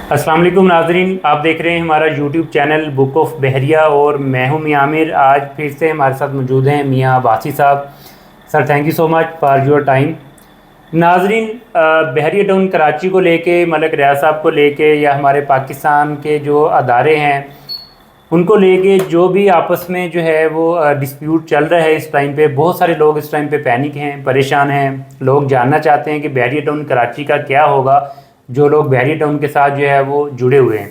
السلام علیکم ناظرین، آپ دیکھ رہے ہیں ہمارا یوٹیوب چینل بک آف بحریہ اور میں ہوں میاں عامر۔ آج پھر سے ہمارے ساتھ موجود ہیں میاں عباسی صاحب۔ Sir thank you so much for your time. ناظرین، بحریہ ٹاؤن کراچی کو لے کے، ملک ریاض صاحب کو لے کے، یا ہمارے پاکستان کے جو ادارے ہیں ان کو لے کے جو بھی آپس میں جو ہے وہ ڈسپیوٹ چل رہا ہے اس ٹائم پہ، بہت سارے لوگ اس ٹائم پہ پینک ہیں، پریشان ہیں۔ لوگ جاننا چاہتے ہیں کہ بحریہ ٹاؤن کراچی کا کیا ہوگا، جو لوگ بحریہ ٹاؤن کے ساتھ جو ہے وہ جڑے ہوئے ہیں۔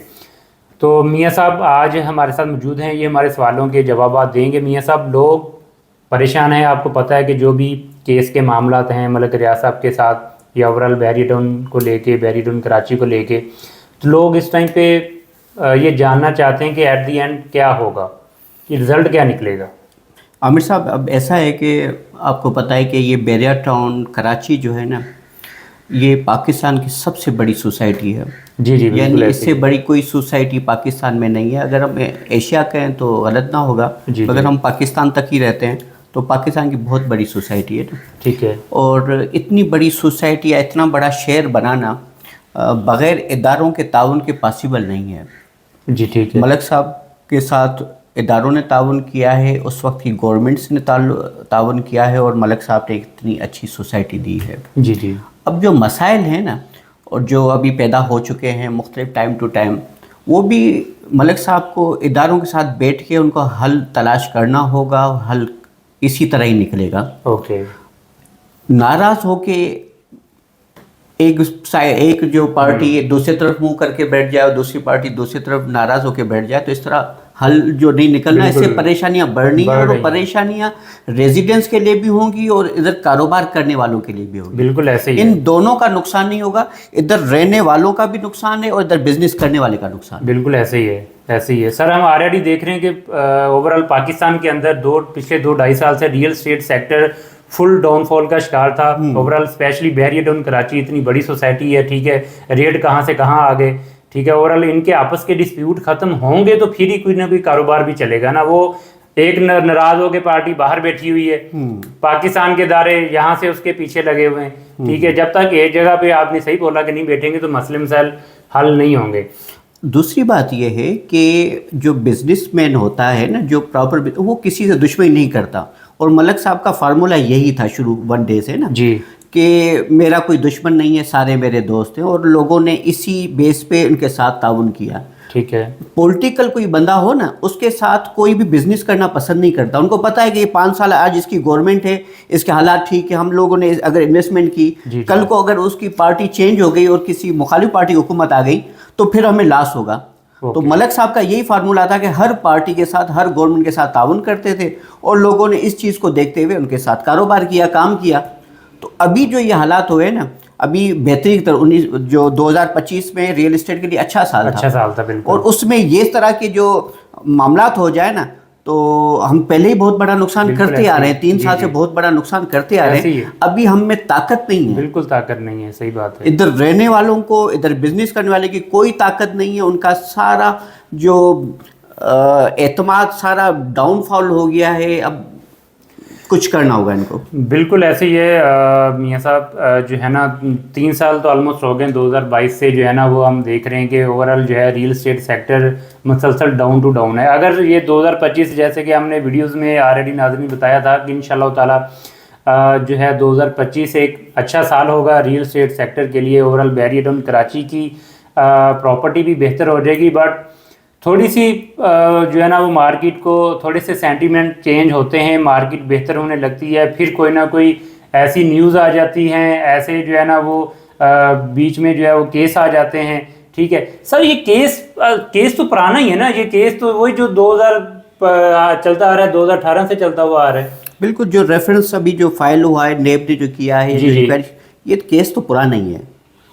تو میاں صاحب آج ہمارے ساتھ موجود ہیں، یہ ہمارے سوالوں کے جوابات دیں گے۔ میاں صاحب، لوگ پریشان ہیں، آپ کو پتہ ہے کہ جو بھی کیس کے معاملات ہیں ملک ریاض صاحب کے ساتھ یا اوورال بحریہ ٹاؤن کو لے کے، بحریہ ٹاؤن کراچی کو لے کے، تو لوگ اس ٹائم پہ یہ جاننا چاہتے ہیں کہ ایٹ دی اینڈ کیا ہوگا، یہ رزلٹ کیا نکلے گا۔ عامر صاحب، اب ایسا ہے کہ آپ کو پتہ ہے کہ یہ بحریہ ٹاؤن کراچی جو ہے نا، یہ پاکستان کی سب سے بڑی سوسائٹی ہے۔ جی جی، بالکل یعنی اس سے بڑی کوئی سوسائٹی پاکستان میں نہیں ہے۔ اگر ہم ایشیا کہیں تو غلط نہ ہوگا، اگر ہم پاکستان تک ہی رہتے ہیں تو پاکستان کی بہت بڑی سوسائٹی ہے نا۔ ٹھیک ہے۔ اور اتنی بڑی سوسائٹی یا اتنا بڑا شہر بنانا بغیر اداروں کے تعاون کے پاسبل نہیں ہے۔ جی ٹھیک ہے۔ ملک صاحب کے ساتھ اداروں نے تعاون کیا ہے، اس وقت کی گورنمنٹس نے تعاون کیا ہے، اور ملک صاحب نے اتنی اچھی سوسائٹی دی ہے۔ جی جی۔ اب جو مسائل ہیں نا، اور جو ابھی پیدا ہو چکے ہیں مختلف ٹائم ٹو ٹائم، وہ بھی ملک صاحب کو اداروں کے ساتھ بیٹھ کے ان کو حل تلاش کرنا ہوگا، حل اسی طرح ہی نکلے گا۔ اوکے۔ ناراض ہو کے ایک جو پارٹی دوسری طرف منہ کر کے بیٹھ جائے اور دوسری پارٹی دوسری طرف ناراض ہو کے بیٹھ جائے تو اس طرح حل جو نہیں نکلنا، اس سے پریشانیاں بڑھنی ہیں، اور وہ پریشانیاں ریزیڈنٹس کے لیے بھی ہوں گی اور ادھر کاروبار کرنے والوں کے لیے بھی ہوگی۔ بالکل ایسے ہی، ان دونوں کا نقصان نہیں ہوگا، ادھر رہنے والوں کا بھی نقصان ہے اور ادھر بزنس کرنے والے کا نقصان ہے۔ بالکل ایسے ہی ہے، ایسے ہی ہے۔ سر، ہم آلریڈی دیکھ رہے ہیں کہ اوورال پاکستان کے اندر پچھلے 2-2.5 سال سے ریئل اسٹیٹ سیکٹر فل ڈاؤن فال کا شکار تھا۔ اوورال اسپیشلی بحریہ ٹاؤن کراچی اتنی بڑی سوسائٹی ہے، ٹھیک ہے، ریٹ کہاں سے کہاں آ گئے، ٹھیک ہے۔ اوورال ان کے آپس کے ڈسپیوٹ ختم ہوں گے تو پھر ہی کوئی نہ کوئی کاروبار بھی چلے گا نا۔ وہ ایک ناراض ہو کے پارٹی باہر بیٹھی ہوئی ہے، پاکستان کے ادارے یہاں سے اس کے پیچھے لگے ہوئے ہیں، ٹھیک ہے۔ جب تک ایک جگہ پہ آپ نے صحیح بولا کہ نہیں بیٹھیں گے تو مسئلے مسائل حل نہیں ہوں گے۔ دوسری بات یہ ہے کہ جو بزنس مین ہوتا ہے نا، جو پراپر، وہ کسی سے دشمنی نہیں کرتا، اور ملک صاحب کا فارمولہ یہی تھا شروع 1 ڈے سے نا، جی، کہ میرا کوئی دشمن نہیں ہے، سارے میرے دوست ہیں، اور لوگوں نے اسی بیس پہ ان کے ساتھ تعاون کیا۔ ٹھیک ہے۔ پولیٹیکل کوئی بندہ ہو نا، اس کے ساتھ کوئی بھی بزنس کرنا پسند نہیں کرتا۔ ان کو پتہ ہے کہ یہ 5 سال آج اس کی گورنمنٹ ہے، اس کے حالات ٹھیک ہے، ہم لوگوں نے اگر انویسٹمنٹ کی، کل کو اگر اس کی پارٹی چینج ہو گئی اور کسی مخالف پارٹی حکومت آ گئی تو پھر ہمیں لاس ہوگا۔ تو ملک صاحب کا یہی فارمولہ تھا کہ ہر پارٹی کے ساتھ، ہر گورنمنٹ کے ساتھ تعاون کرتے تھے، اور لوگوں نے اس چیز کو دیکھتے ہوئے ان کے ساتھ کاروبار کیا، کام کیا۔ تو ابھی جو یہ حالات ہوئے نا، ابھی بہتری کی طرف، جو 2025 میں ریئل اسٹیٹ کے لیے اچھا سال تھا، بالکل، اور اس میں یہ طرح کے جو معاملات ہو جائے نا تو ہم پہلے ہی بہت بڑا نقصان کرتے آ رہے ہیں، 3 سال سے بہت بڑا نقصان کرتے آ رہے ہیں۔ ابھی ہم میں طاقت نہیں ہے، بالکل طاقت نہیں ہے، صحیح بات ہے۔ ادھر رہنے والوں کو، ادھر بزنس کرنے والے کی کوئی طاقت نہیں ہے، ان کا سارا جو اعتماد سارا ڈاؤن فال ہو گیا ہے۔ اب کچھ کرنا ہوگا ان کو۔ بالکل ایسے ہی ہے میاں صاحب، جو ہے نا 3 سال تو آلموسٹ ہو گئے، 2022 سے جو ہے نا وہ ہم دیکھ رہے ہیں کہ اوورال جو ہے ریئل اسٹیٹ سیکٹر مسلسل ڈاؤن ٹو ڈاؤن ہے۔ اگر یہ 2025 جیسے کہ ہم نے ویڈیوز میں آلریڈی ناظرین بتایا تھا کہ انشاءاللہ تعالیٰ جو ہے 2025 ایک اچھا سال ہوگا ریئل اسٹیٹ سیکٹر کے لیے۔ اوورال بحریہ ٹاؤن کراچی کی پراپرٹی بھی بہتر ہو جائے گی، بٹ تھوڑی سی جو ہے نا وہ مارکیٹ کو تھوڑے سے سینٹیمنٹ چینج ہوتے ہیں، مارکیٹ بہتر ہونے لگتی ہے، پھر کوئی نہ کوئی ایسی نیوز آ جاتی ہیں، ایسے جو ہے نا وہ بیچ میں جو ہے وہ کیس آ جاتے ہیں، ٹھیک ہے۔ سر یہ کیس تو پرانا ہی ہے نا، یہ کیس تو وہی جو 2000 چلتا آ رہا ہے، 2018 سے چلتا ہوا آ رہا ہے۔ بالکل، جو ریفرنس ابھی جو فائل ہوا ہے، نیب نے جو کیا ہے، یہ کیس تو پرانا ہی ہے،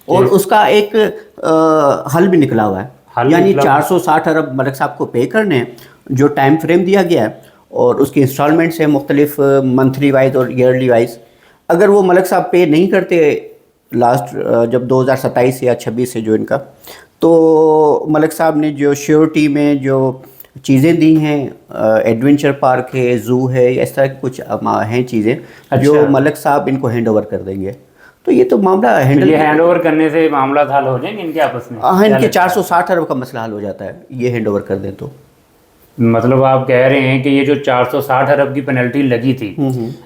اور اس کا ایک حل بھی نکلا ہوا ہے۔ یعنی 460 ارب ملک صاحب کو پے کرنے ہیں، جو ٹائم فریم دیا گیا ہے، اور اس کی انسٹالمنٹس ہیں مختلف، منتھلی وائز اور ایئرلی وائز۔ اگر وہ ملک صاحب پے نہیں کرتے لاسٹ جب 2027 یا 26 سے جو ان کا، تو ملک صاحب نے جو شیورٹی میں جو چیزیں دی ہیں، ایڈونچر پارک ہے، زو ہے، اس طرح کی کچھ ہیں چیزیں جو ملک صاحب ان کو ہینڈ اوور کر دیں گے۔ تو یہ تو معاملہ ہینڈل یہ ہینڈ اوور کرنے سے معاملات حل ہو جائیں گے ان کے آپس میں؟ ہاں، ان کے 460 ارب کا مسئلہ حل ہو جاتا ہے یہ ہینڈ اوور کر دیں تو. مطلب آپ کہہ رہے ہیں کہ یہ جو 460 ارب کی پینلٹی لگی تھی،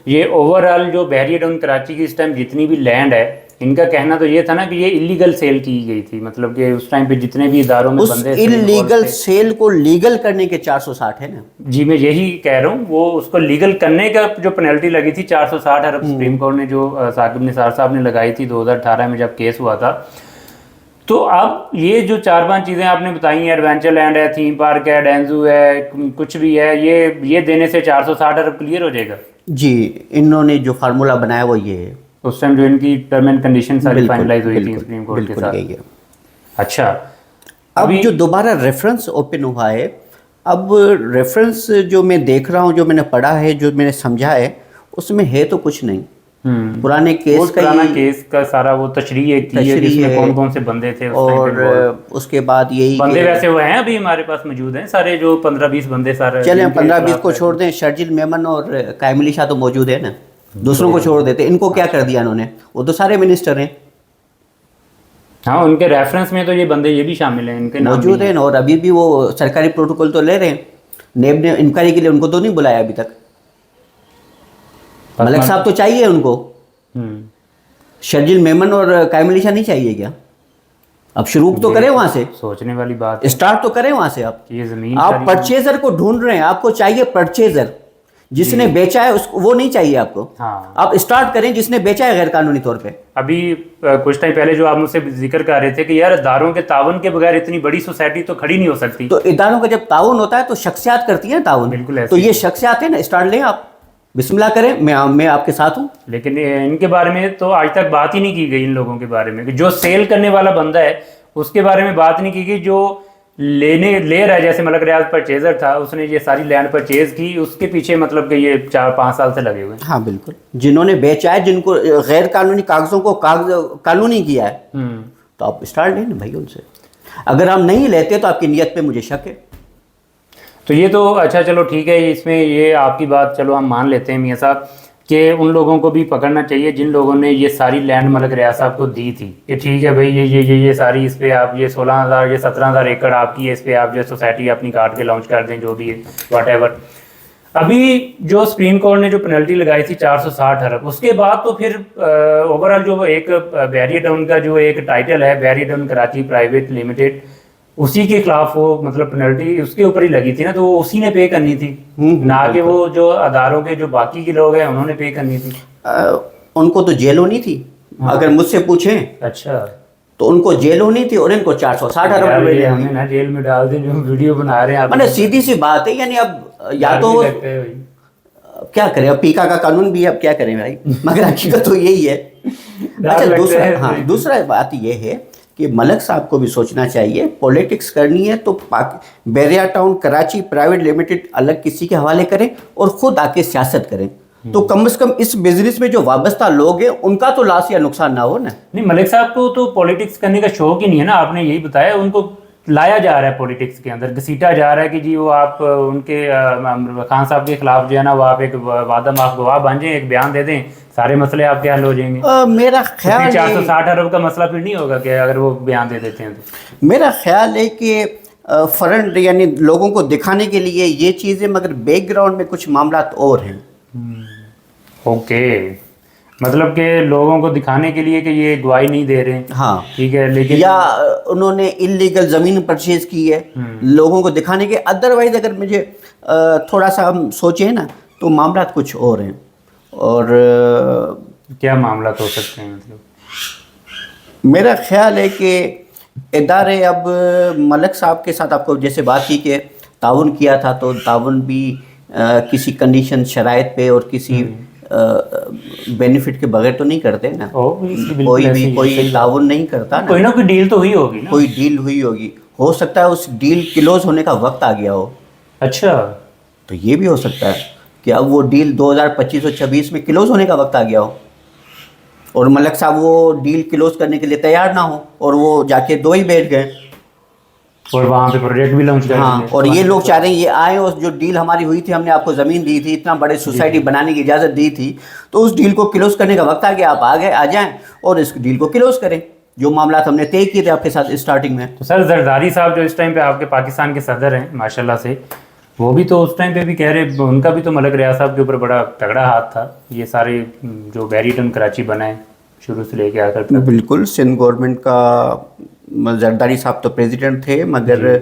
یہ اوور آل جو بحریہ ٹاؤن کراچی کی اس ٹائم جتنی بھی لینڈ ہے، ان کا کہنا تو یہ تھا نا کہ یہ انلیگل سیل کی گئی تھی، مطلب کہ اس ٹائم پہ جتنے بھی اداروں میں بندے اس انلیگل سیل کو لیگل کرنے کے 460 ہے نا. جی میں یہی کہہ رہا ہوں، وہ اس کو لیگل کرنے کا جو پینلٹی لگی تھی 460 ارب سپریم کورٹ نے جو ثاقب نثار صاحب نے لگائی تھی 2018 میں جب کیس ہوا تھا. تو اب یہ جو 4-5 چیزیں آپ نے بتائی ہیں، ایڈونچر لینڈ ہے، تھیم پارک ہے، ڈینزو ہے، کچھ بھی ہے، یہ دینے سے 460 ارب کلیئر ہو جائے گا؟ جی انہوں نے جو فارمولا بنایا وہ یہ ہے. اس ٹائم جو ان کی ٹرم اینڈ کنڈیشن ساری فائنلائز ہوئی تھی سپریم کورٹ کے ساتھ. اچھا اب جو دوبارہ ریفرنس اوپن ہوا ہے، اب ریفرنس جو میں دیکھ رہا ہوں، جو میں نے پڑھا ہے، جو میں نے سمجھا ہے، اس میں ہے تو کچھ نہیں. پرانے کیس کا سارا وہ تشریح کی ہے جس میں کون کون سے بندے تھے، اور اس کے بعد یہی بندے ویسے وہ ہیں ابھی ہمارے پاس موجود ہیں سارے، جو 15-20 بندے سارے. چلیں 15-20 کو چھوڑ دیں، شرجیل میمن اور قائم علی شاہ تو موجود ہے نا، دوسروں کو چھوڑ دیتے. ان کو کیا کر دیا انہوں نے؟ وہ تو سارے منسٹر ہیں. ہاں ان کے ریفرنس میں تو یہ بندے یہ بھی شامل ہیں، ان کے موجود ہیں، اور ابھی بھی وہ سرکاری پروٹوکول تو لے رہے ہیں. نیب نے انکوائری کے لیے ان کو تو نہیں بلایا ابھی تک. ملک صاحب تو چاہیے ان کو، شرجیل میمن اور قائم علی شاہ نہیں چاہیے کیا؟ اب شروع تو کریں وہاں سے، سوچنے والی بات، اسٹارٹ تو کریں وہاں سے. یہ زمین آپ پرچیزر کو ڈھونڈ رہے ہیں، آپ کو چاہیے پرچیزر، جس نے بیچا ہے اس کو وہ نہیں چاہیے آپ کو. آپ اسٹارٹ کریں جس نے بیچا ہے غیر قانونی طور پہ. ابھی کچھ ٹائم پہلے جو آپ مجھ سے ذکر کر رہے تھے کہ یار اداروں کے تعاون کے بغیر اتنی بڑی سوسائٹی تو کھڑی نہیں ہو سکتی. تو اداروں کا جب تعاون ہوتا ہے تو شخصیات کرتی ہیں تعاون. بالکل ایسے. تو یہ شخصیات ہیں نا، اسٹارٹ لیں آپ، بسم اللہ کریں، میں آپ کے ساتھ ہوں. لیکن ان کے بارے میں تو آج تک بات ہی نہیں کی گئی، ان لوگوں کے بارے میں کہ جو سیل کرنے والا بندہ ہے اس کے بارے میں بات نہیں کی گئی. جو لے رہا ہے، جیسے ملک ریاض پرچیزر تھا، اس نے یہ ساری لینڈ پرچیز کی، اس کے پیچھے مطلب کہ یہ 4-5 سال سے لگے ہوئے ہیں. ہاں بالکل، جنہوں نے بیچا ہے، جن کو غیر قانونی کاغذوں کو قانونی کیا ہے، تو آپ اسٹارٹ لیں نا بھائی ان سے. اگر ہم نہیں لیتے تو آپ کی نیت پہ مجھے شک ہے. تو یہ تو اچھا چلو ٹھیک ہے، اس میں یہ آپ کی بات چلو ہم مان لیتے ہیں میاں صاحب کہ ان لوگوں کو بھی پکڑنا چاہیے جن لوگوں نے یہ ساری لینڈ ملک ریاض صاحب کو دی تھی کہ ٹھیک ہے بھائی یہ ساری اس پہ آپ یہ 16,000 یہ 17,000 ایکڑ آپ کی ہے، اس پہ آپ جو سوسائٹی اپنی کاٹ کے لانچ کر دیں، جو بھی ہے واٹ ایور. ابھی جو سپریم کورٹ نے جو پینلٹی لگائی تھی 460 ارب، اس کے بعد تو پھر اوور آل جو ایک بحریہ ٹاؤن کا جو ایک ٹائٹل ہے بحریہ ٹاؤن کراچی پرائیویٹ لمیٹڈ، اسی کے خلاف وہ مطلب پینلٹی اس کے اوپر ہی لگی تھی نا، تو وہ اسی نے پے کرنی تھی، نہ کہ وہ جو اداروں کے جو باقی کے لوگ ہیں انہوں نے پے کرنی تھی. ان کو تو جیل ہونی تھی اگر مجھ سے پوچھیں. اچھا تو ان کو جیل ہونی تھی اور ان کو 460 ارب جیل میں ڈال دیں جو ویڈیو بنا رہے ہیں. میں سیدھی سی بات ہے، یعنی اب یا تو کیا کریں، اب پیکا کا قانون بھی ہے، اب کیا کریں بھائی، مگر حقیقت تو یہی ہے. اچھا دوسرا بات یہ ہے کہ ملک صاحب کو بھی سوچنا چاہیے، پولیٹکس کرنی ہے تو بحریہ ٹاؤن کراچی پرائیویٹ لمیٹڈ الگ کسی کے حوالے کریں اور خود آ کے سیاست کریں. تو کم از کم اس بزنس میں جو وابستہ لوگ ہیں ان کا تو لاس یا نقصان نہ ہو نا. نہیں، ملک صاحب کو تو پولیٹکس کرنے کا شوق ہی نہیں ہے نا، آپ نے یہی بتایا. ان کو لایا جا رہا ہے پولیٹکس کے اندر، گھسیٹا جا رہا ہے کہ جی وہ آپ ان کے خان صاحب کے خلاف جو ہے نا وہ آپ ایک وعدہ معاف گواہ بن جائیں، ایک بیان دے دیں، سارے مسئلے آپ کے حل ہو جائیں گے. میرا خیال 460 ارب کا مسئلہ پھر نہیں ہوگا کہ اگر وہ بیان دے دیتے ہیں تو. میرا خیال ہے کہ فرنٹ یعنی لوگوں کو دکھانے کے لیے یہ چیزیں، مگر بیک گراؤنڈ میں کچھ معاملات اور ہیں. اوکے، مطلب کہ لوگوں کو دکھانے کے لیے کہ یہ گواہی نہیں دے رہے. ہاں ٹھیک ہے، لیکن یا انہوں نے انلیگل زمین پرچیز کی ہے لوگوں کو دکھانے کے. ادروائز اگر مجھے تھوڑا سا ہم سوچیں نا تو معاملات کچھ اور ہیں. اور کیا معاملات ہو سکتے ہیں؟ مطلب میرا خیال ہے کہ ادارے اب ملک صاحب کے ساتھ آپ کو جیسے بات کی کہ تعاون کیا تھا، تو تعاون بھی کسی کنڈیشن شرائط پہ اور کسی بینیفٹ کے بغیر تو نہیں کرتے نا. کوئی تعاون نہیں کرتا نا، کوئی نہ کوئی ڈیل تو ہوئی ہوگی نا. کوئی ڈیل ہوئی ہوگی، ہو سکتا ہے اس ڈیل کلوز ہونے کا وقت آ گیا ہو. اچھا، تو یہ بھی ہو سکتا ہے کہ اب وہ ڈیل 2025 اور 26 میں کلوز ہونے کا وقت آ گیا ہو اور ملک صاحب وہ ڈیل کلوز کرنے کے لیے تیار نہ ہو اور وہ جا کے دو ہی بیٹھ گئے. اور وہاں پہ پروجیکٹ بھی لانچ کریں ہاں، گے. اور یہ لوگ چاہ رہے ہیں یہ آئیں، اور جو ڈیل ہماری ہوئی تھی، ہم نے آپ کو زمین دی تھی، اتنا بڑے سوسائٹی بنانے کی اجازت دی تھی، تو اس ڈیل کو کلوز کرنے کا وقت آ گیا. آپ آ جائیں اور اس ڈیل کو کلوز کریں، جو معاملات ہم نے طے کیے تھے آپ کے ساتھ اسٹارٹنگ میں. تو سر زرداری صاحب جو اس ٹائم پہ آپ کے پاکستان کے صدر ہیں ماشاء اللہ سے، وہ بھی تو اس ٹائم پہ بھی کہہ رہے ان کا بھی تو ملک ریاض صاحب کے اوپر بڑا تگڑا ہاتھ تھا. یہ سارے جو بیریٹن کراچی بنائے شروع سے لے کے آ کر. بالکل، سندھ گورنمنٹ کا زرداری صاحب تو پریزیڈنٹ تھے، مگر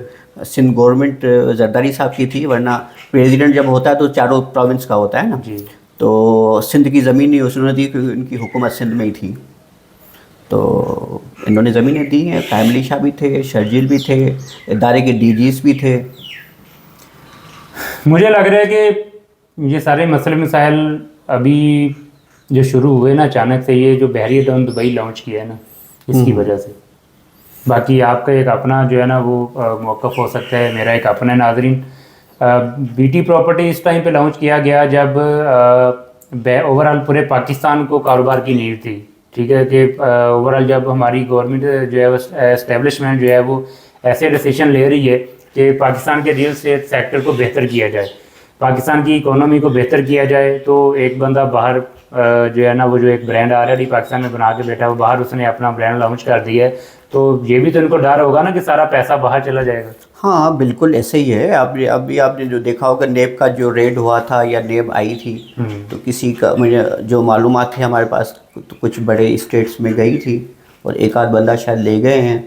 سندھ گورنمنٹ زرداری صاحب کی تھی، ورنہ پریزیڈنٹ جب ہوتا ہے تو چاروں پروونس کا ہوتا ہے نا. جی. تو سندھ کی زمین نہیں انہوں نے دی کیونکہ ان کی حکومت سندھ میں ہی تھی، تو انہوں نے زمینیں دی ہیں. فیملی شاہ بھی تھے، شرجیل بھی تھے، ادارے کے ڈی جیز بھی تھے. مجھے لگ رہا ہے کہ یہ سارے مسئلے مسائل ابھی جو شروع ہوئے نا اچانک سے، یہ جو بحریہ ٹاؤن دبئی لانچ کیا ہے نا، اس کی وجہ سے. باقی آپ کا ایک اپنا جو ہے نا وہ موقف ہو سکتا ہے، میرا ایک اپنا. ناظرین، بی ٹی پراپرٹی اس ٹائم پہ لانچ کیا گیا جب اوور آل پورے پاکستان کو کاروبار کی نیڈ تھی. ٹھیک ہے کہ اوور آل جب ہماری گورنمنٹ جو ہے اسٹیبلشمنٹ جو ہے وہ ایسے ڈیسیشن لے رہی ہے کہ پاکستان کے ریئل اسٹیٹ سیکٹر کو بہتر کیا جائے، پاکستان کی اکانومی کو بہتر کیا جائے، تو ایک بندہ باہر جو ہے نا وہ جو ایک برانڈ آلریڈی پاکستان میں بنا کے بیٹھا وہ باہر اس نے اپنا برانڈ لانچ کر دیا ہے، تو یہ بھی تو ان کو ڈر ہوگا نا کہ سارا پیسہ باہر چلا جائے گا. ہاں بالکل ایسے ہی ہے. ابھی آپ نے جو دیکھا ہوگا نیب کا جو ریڈ ہوا تھا یا نیب آئی تھی، تو کسی کا مجھے جو معلومات تھی ہمارے پاس، تو کچھ بڑے اسٹیٹس میں گئی تھی، اور ایک آدھ بندہ شاید لے گئے ہیں.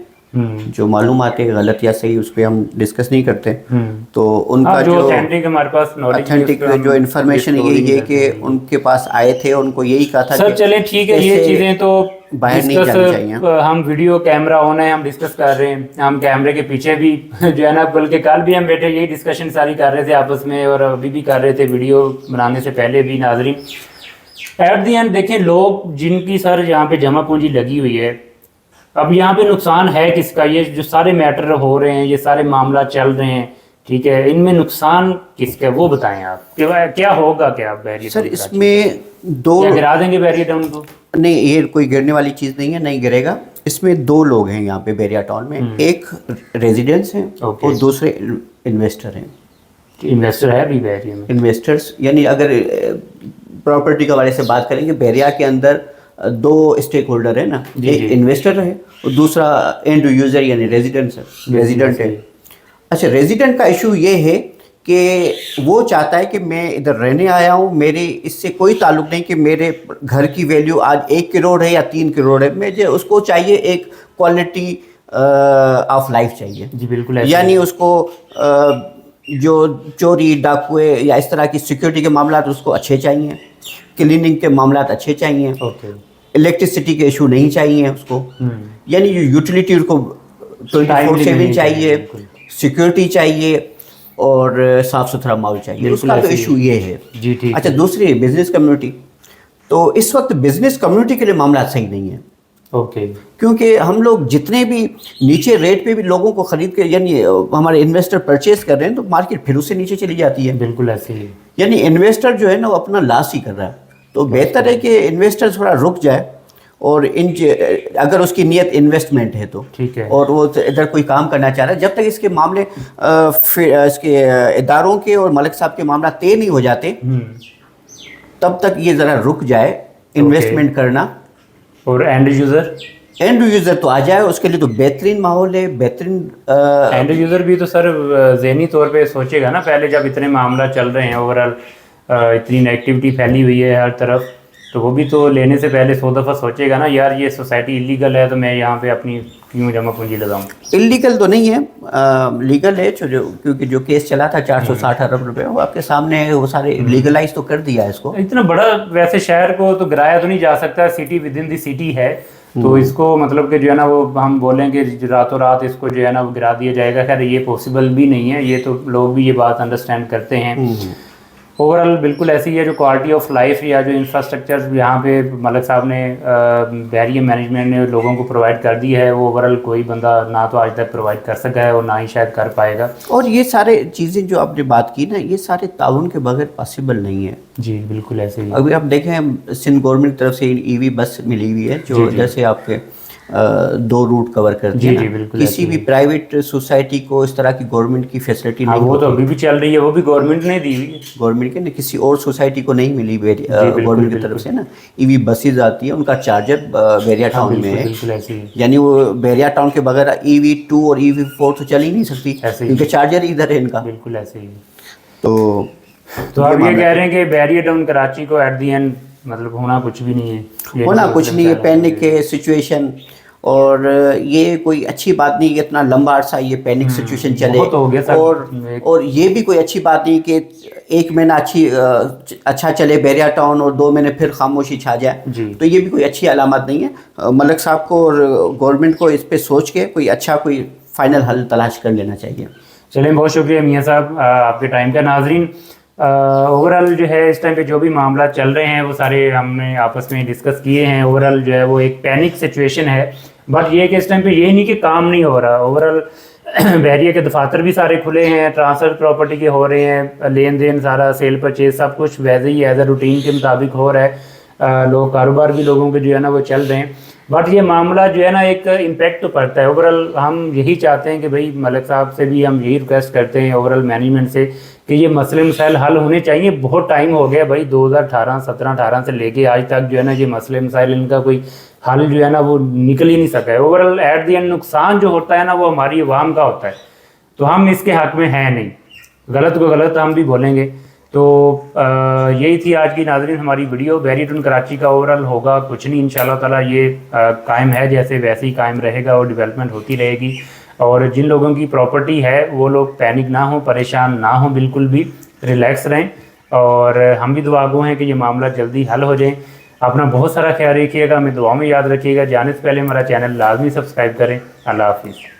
جو معلومات ہے غلط یا صحیح اس پہ ہم ڈسکس نہیں کرتے. تو ان کا جو اتھینٹک جو انفارمیشن یہی ہے کہ ان کے پاس آئے تھے، ان کو یہی کہا تھا سر چلیں ٹھیک ہے، یہ چیزیں تو باہر نہیں جانی چاہیے. ہم ویڈیو کیمرہ آن ہے، ہم ڈسکس کر رہے ہیں، ہم کیمرے کے پیچھے بھی جو ہے نا، بلکہ کل بھی ہم بیٹھے یہی ڈسکشن ساری کر رہے تھے آپس میں، اور ابھی بھی کر رہے تھے ویڈیو بنانے سے پہلے بھی. ناظرین، ایٹ دی اینڈ دیکھیں، لوگ جن کی سر یہاں پہ جمع پونجی لگی ہوئی ہے، اب یہاں پہ نقصان ہے کس کا؟ یہ جو سارے میٹر ہو رہے ہیں، یہ سارے معاملات چل رہے ہیں، ٹھیک ہے، ان میں نقصان کس کا وہ بتائیں آپ، کیا ہوگا کیا بحریہ سر؟ اس میں دو گرا دیں گے بحریہ ٹاؤن کو؟ نہیں، یہ کوئی گرنے والی چیز نہیں ہے، نہیں گرے گا. اس میں دو لوگ ہیں یہاں پہ بحریہ ٹاؤن میں، ایک ریزیڈنٹس ہیں اور دوسرے انویسٹر ہیں. انویسٹر ہے بھی بحریہ میں؟ انویسٹرس یعنی اگر پراپرٹی کے حوالے سے بات کریں گے، بحریہ کے اندر دو اسٹیک ہولڈر ہیں نا، ایک انویسٹر ہے اور دوسرا اینڈ یوزر یعنی ریزیڈنٹ ہے. اچھا، ریزیڈنٹ کا ایشو یہ ہے کہ وہ چاہتا ہے کہ میں ادھر رہنے آیا ہوں، میرے اس سے کوئی تعلق نہیں کہ میرے گھر کی ویلیو آج 1 کروڑ ہے یا 3 کروڑ ہے. مجھے اس کو چاہیے ایک کوالٹی آف لائف چاہیے. جی بالکل. یعنی اس کو جو چوری ڈاکوے یا اس طرح کی سیکورٹی کے معاملات اس کو اچھے چاہیے، کلیننگ کے معاملات اچھے چاہیے، الیکٹریسٹی کے ایشو نہیں چاہیے اس کو، یعنی یوٹیلیٹی اس کو 24/7 چاہیے، سیکورٹی چاہیے، اور صاف ستھرا ماحول چاہیے. اس کا تو ایشو یہ ہے. اچھا، دوسری بزنس کمیونٹی، تو اس وقت بزنس کمیونٹی کے لیے معاملات صحیح نہیں ہیں. کیونکہ ہم لوگ جتنے بھی نیچے ریٹ پہ بھی لوگوں کو خرید کے، یعنی ہمارے انویسٹر پرچیز کر رہے ہیں، تو مارکیٹ پھر اس سے نیچے چلی جاتی ہے. بالکل ایسے ہی. یعنی انویسٹر جو ہے نا وہ اپنا لاس ہی کر رہا ہے. تو بہتر ہے کہ انویسٹر تھوڑا رک جائے، اور اگر اس کی نیت انویسٹمنٹ ہے تو ٹھیک ہے، اور وہ ادھر کوئی کام کرنا چاہ رہا ہے، جب تک اس کے معاملے اس کے اداروں کے اور ملک صاحب کے معاملات طے نہیں ہو جاتے، تب تک یہ ذرا رک جائے انویسٹمنٹ کرنا. اور اینڈ یوزر تو آ جائے، اس کے لیے تو بہترین ماحول ہے، بہترین. اینڈ یوزر بھی تو سر ذہنی طور پہ سوچے گا نا، پہلے جب اتنے معاملات چل رہے ہیں، اوور آل اتنی نیگیٹیوٹی پھیلی ہوئی ہے ہر طرف، تو وہ بھی تو لینے سے پہلے 100 دفعہ سوچے گا نا، یار یہ سوسائٹی اللیگل ہے تو میں یہاں پہ اپنی کیوں جمع پونجی لگاؤں. اللیگل تو نہیں ہے، لیگل ہے، کیونکہ جو کیس چلا تھا 460 ارب روپے، وہ آپ کے سامنے ہے، وہ سارے لیگلائز تو کر دیا اس کو. اتنا بڑا ویسے شہر کو تو گرایا تو نہیں جا سکتا، city with in the city ہے، تو اس کو مطلب کہ جو ہے نا وہ ہم بولیں کہ راتوں رات اس کو جو ہے نا وہ گرا دیا جائے گا. خیر یہ پاسبل بھی نہیں ہے، یہ تو لوگ بھی یہ بات انڈرسٹینڈ کرتے ہیں. اوور آل بالکل ایسی ہے جو کوالٹی آف لائف یا جو انفراسٹرکچر یہاں پہ ملک صاحب نے بحریہ مینجمنٹ نے لوگوں کو پرووائڈ کر دی ہے، وہ اوور آل کوئی بندہ نہ تو آج تک پرووائڈ کر سکا ہے اور نہ ہی شاید کر پائے گا. اور یہ سارے چیزیں جو آپ نے بات کی نا، یہ سارے تعاون کے بغیر پاسبل نہیں ہے. جی بالکل ایسے ہی. ابھی آپ دیکھیں سندھ گورنمنٹ کی طرف سے ای وی بس ملی ہوئی ہے، جو جیسے آپ کے دو روٹ کور کرتی ہے جی نا. بالکل کسی بھی پرائیویٹ سوسائٹی کو اس طرح کی گورنمنٹ کی فیسلٹی نہیں وہ تو ابھی بھی چل رہی ہے, وہ بھی گورنمنٹ نے دی ہوئی ہے, گورنمنٹ کے کسی اور سوسائٹی کو نہیں ملی گورنمنٹ کی طرف سے نا. ای وی بسیز آتی ہیں, ان کا چارجر بحریہ ٹاؤن میں ہے, بالکل ایسے ہی یعنی وہ بحریہ ٹاؤن کے بغیر EV2 اور EV4 تو چل ہی نہیں سکتی کیونکہ چارجر ادھر ہے ان کا. بالکل ایسے ہی. تو آپ یہ کہہ رہے ہیں کہ بحریہ ٹاؤن کراچی کو ایٹ دی اینڈ مطلب ہونا کچھ بھی نہیں ہے, ہونا کچھ نہیں ہے, پینک ہے سچویشن, اور یہ کوئی اچھی بات نہیں کہ اتنا لمبا عرصہ یہ پینک سچویشن چلے, اور یہ بھی کوئی اچھی بات نہیں کہ 1 مہینہ اچھا چلے بحریہ ٹاؤن اور 2 مہینے پھر خاموشی چھا جائے, تو یہ بھی کوئی اچھی علامت نہیں ہے. ملک صاحب کو اور گورنمنٹ کو اس پہ سوچ کے کوئی اچھا کوئی فائنل حل تلاش کر لینا چاہیے. چلیں, بہت شکریہ میاں صاحب آپ کے ٹائم کا. ناظرین, اوور آل جو ہے اس ٹائم پہ جو بھی معاملات چل رہے ہیں وہ سارے ہم نے آپس میں ڈسکس کیے ہیں. اوور آل جو ہے وہ ایک پینک سچویشن ہے, بٹ یہ کہ اس ٹائم پہ یہ نہیں کہ کام نہیں ہو رہا. اوور آل بحریہ کے دفاتر بھی سارے کھلے ہیں, ٹرانسفر پراپرٹی کے ہو رہے ہیں, لین دین سارا سیل پرچیز سب کچھ ویسے ہی ایز اے روٹین کے مطابق ہو رہا ہے. لوگ کاروبار بھی لوگوں کے جو ہے نا وہ چل رہے ہیں, بٹ یہ معاملہ جو ہے نا ایک امپیکٹ تو پڑتا ہے. اوور آل ہم یہی چاہتے ہیں کہ بھائی ملک صاحب سے بھی ہم یہی ریکویسٹ کرتے ہیں اوور آل مینجمنٹ سے کہ یہ مسئلے مسائل حل ہونے چاہیے. بہت ٹائم ہو گیا بھائی, 2017-18 سے لے کے آج تک جو ہے نا یہ مسئلے مسائل ان کا کوئی حل جو ہے نا وہ نکل ہی نہیں سکا ہے. Overall at the end نقصان جو ہوتا ہے نا وہ ہماری عوام کا ہوتا ہے, تو ہم اس کے حق میں ہیں نہیں. غلط کو غلط ہم بھی بولیں گے. تو یہی تھی آج کی ناظرین ہماری ویڈیو. بحریہ ٹاؤن کراچی کا اوور آل ہوگا کچھ نہیں, انشاءاللہ تعالیٰ یہ قائم ہے جیسے ویسے ہی قائم رہے گا اور ڈیولپمنٹ ہوتی رہے گی. اور جن لوگوں کی پراپرٹی ہے وہ لوگ پینک نہ ہوں, پریشان نہ ہوں, بالکل بھی ریلیکس رہیں. اور ہم بھی دعا گو ہیں کہ یہ معاملہ جلدی حل ہو جائیں. اپنا بہت سارا خیال رکھیے گا, ہمیں دعاؤں میں یاد رکھیے گا. جانے سے پہلے ہمارا چینل لازمی سبسکرائب کریں. اللہ حافظ.